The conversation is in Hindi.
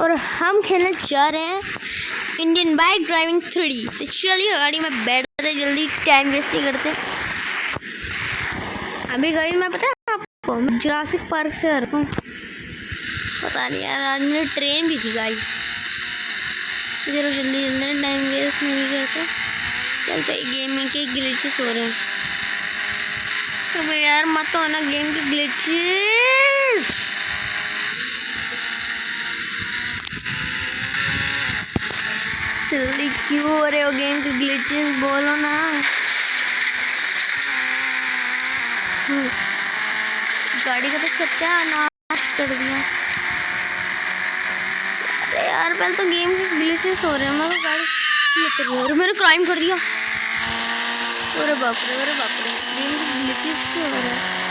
और हम खेलने जा रहे हैं इंडियन बाइक ड्राइविंग 3D। तो चलिए गाड़ी में बैठते जल्दी, टाइम वेस्ट नहीं करते। अभी गाइस मैं पता है आपको, मैं जुरासिक पार्क से आ रहा हूँ। पता नहीं यार, आज मेरी ट्रेन भी थी गाइस। जल्दी जल्दी टाइम वेस्ट नहीं करते, चलते। गेमिंग के ग्लिचेस हो रहे हैं तो यार, मत होना गेम के ग्लिचेस। जल्दी क्यों हो रहे हो गेम के ग्लिचेस, बोलो ना। गाड़ी का तो छत्ता नाश कर दिया। अरे यार, पहले तो गेम के ग्लिचेस हो रहे हैं, मैं तो गाड़ी और मैंने क्राइम कर दिया। अरे बाप रे, अरे बाप रे, गेम के ग्लिचेस हो रहे हैं।